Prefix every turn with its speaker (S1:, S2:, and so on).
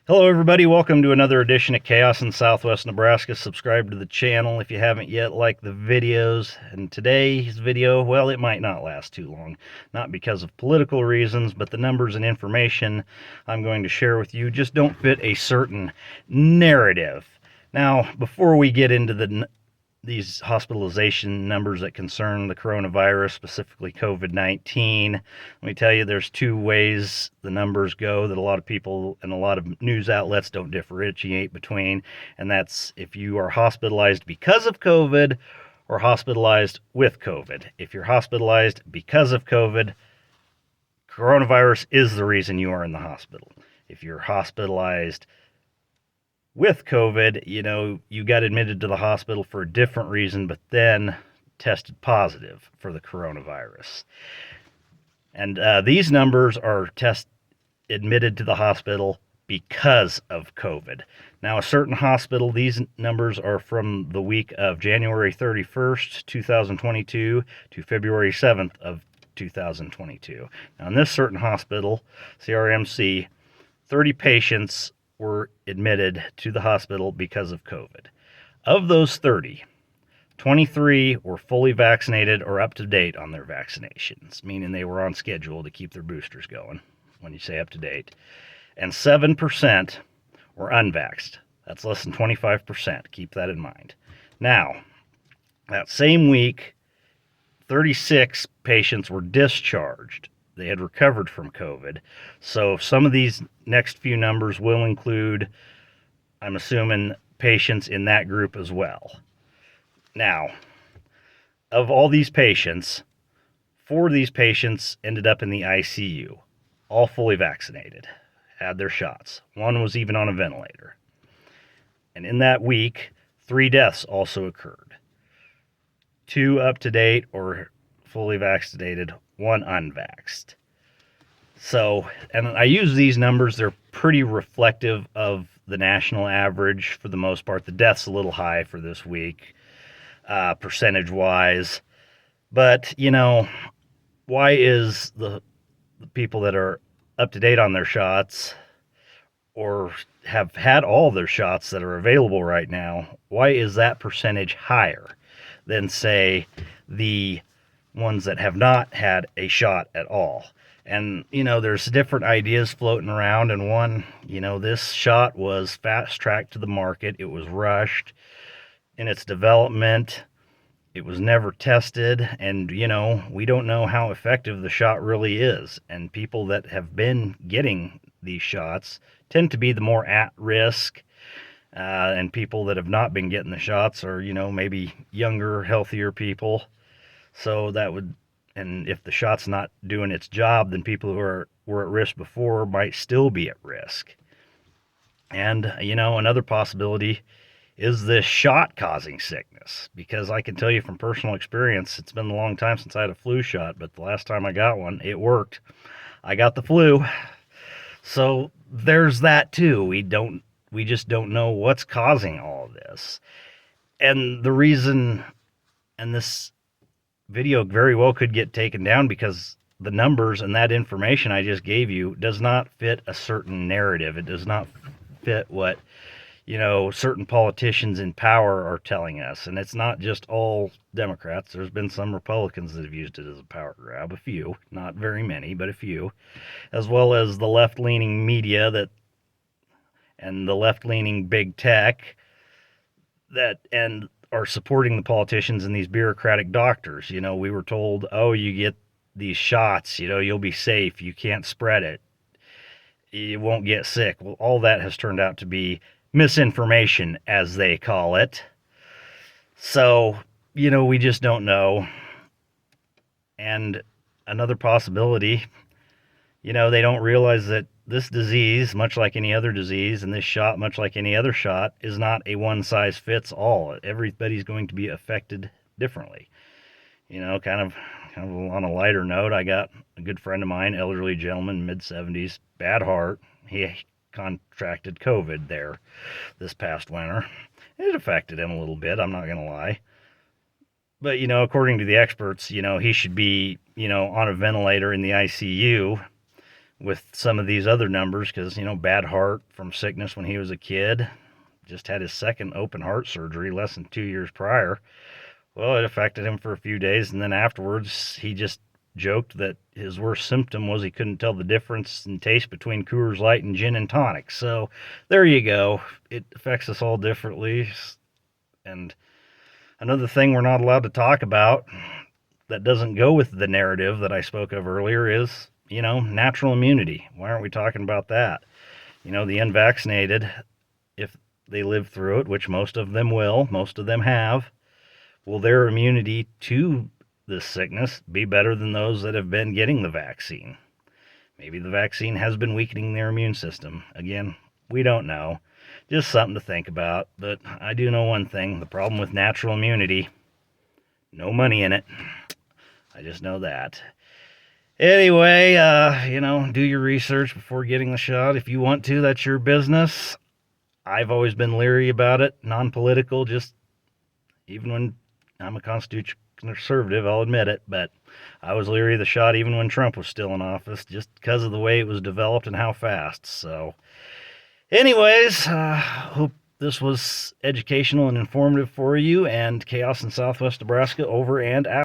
S1: Hello, everybody. Welcome to another edition of Chaos in Southwest Nebraska. Subscribe to the channel if you haven't yet. Like the videos. And today's video, well, it might not last too long. Not because of political reasons, but the numbers and information I'm going to share with you just don't fit a certain narrative. Now, before we get into these hospitalization numbers that concern the coronavirus, specifically COVID-19. Let me tell you, there's two ways the numbers go that a lot of people and a lot of news outlets don't differentiate between, and that's if you are hospitalized because of COVID or hospitalized with COVID. If you're hospitalized because of COVID, coronavirus is the reason you are in the hospital. If you're hospitalized with COVID, you got admitted to the hospital for a different reason, but then tested positive for the coronavirus. And these numbers are admitted to the hospital because of COVID. Now, a certain hospital, these numbers are from the week of January 31st, 2022 to February 7th of 2022. Now, in this certain hospital, CRMC, 30 patients were admitted to the hospital because of COVID. Of those 30, 23 were fully vaccinated or up to date on their vaccinations, meaning they were on schedule to keep their boosters going, when you say up to date. And 7% were unvaxxed. That's less than 25%. Keep that in mind. Now, that same week, 36 patients were discharged. They had recovered from COVID. So some of these next few numbers will include, I'm assuming, patients in that group as well. Now, of all these patients, 4 of these patients ended up in the ICU, all fully vaccinated, had their shots. 1 was even on a ventilator. And in that week, 3 deaths also occurred. 2 up to date or fully vaccinated, 1 unvaxxed. So, and I use these numbers, they're pretty reflective of the national average for the most part. The death's a little high for this week, percentage-wise. But, why is the people that are up to date on their shots or have had all their shots that are available right now, why is that percentage higher than, say, the ones that have not had a shot at all? And, there's different ideas floating around. And one, this shot was fast-tracked to the market. It was rushed in its development. It was never tested. And, we don't know how effective the shot really is. And people that have been getting these shots tend to be the more at risk. And people that have not been getting the shots are, maybe younger, healthier people. So that would, and if the shot's not doing its job, then people who were at risk before might still be at risk. And, another possibility is this shot causing sickness, because I can tell you from personal experience, it's been a long time since I had a flu shot, but the last time I got one, it worked. I got the flu. So there's that too. We just don't know what's causing all of this. And the reason, and this video very well could get taken down because the numbers and that information I just gave you does not fit a certain narrative. It does not fit what, certain politicians in power are telling us. And it's not just all Democrats. There's been some Republicans that have used it as a power grab, a few, not very many, but a few, as well as the left-leaning media and the left-leaning big tech and are supporting the politicians and these bureaucratic doctors. We were told, oh, you get these shots, you'll be safe. You can't spread it. You won't get sick. Well, all that has turned out to be misinformation, as they call it. So, we just don't know. And another possibility, they don't realize that this disease, much like any other disease, and this shot, much like any other shot, is not a one-size-fits-all. Everybody's going to be affected differently. Kind of on a lighter note, I got a good friend of mine, elderly gentleman, mid-70s, bad heart. He contracted COVID there this past winter. It affected him a little bit, I'm not going to lie. But, according to the experts, he should be, on a ventilator in the ICU with some of these other numbers because, bad heart from sickness when he was a kid. Just had his second open heart surgery less than 2 years prior. Well, it affected him for a few days, and then afterwards, he just joked that his worst symptom was he couldn't tell the difference in taste between Coors Light and gin and tonic. So there you go. It affects us all differently. And another thing we're not allowed to talk about that doesn't go with the narrative that I spoke of earlier is, natural immunity. Why aren't we talking about that? The unvaccinated, if they live through it, which most of them will, most of them have, will their immunity to this sickness be better than those that have been getting the vaccine? Maybe the vaccine has been weakening their immune system. Again, we don't know. Just something to think about. But I do know one thing. The problem with natural immunity, no money in it. I just know that. Anyway, do your research before getting the shot. If you want to, that's your business. I've always been leery about it. Non-political, just even when I'm a conservative, I'll admit it, but I was leery of the shot even when Trump was still in office, just because of the way it was developed and how fast. So, anyways, hope this was educational and informative for you, and Chaos in Southwest Nebraska over and out.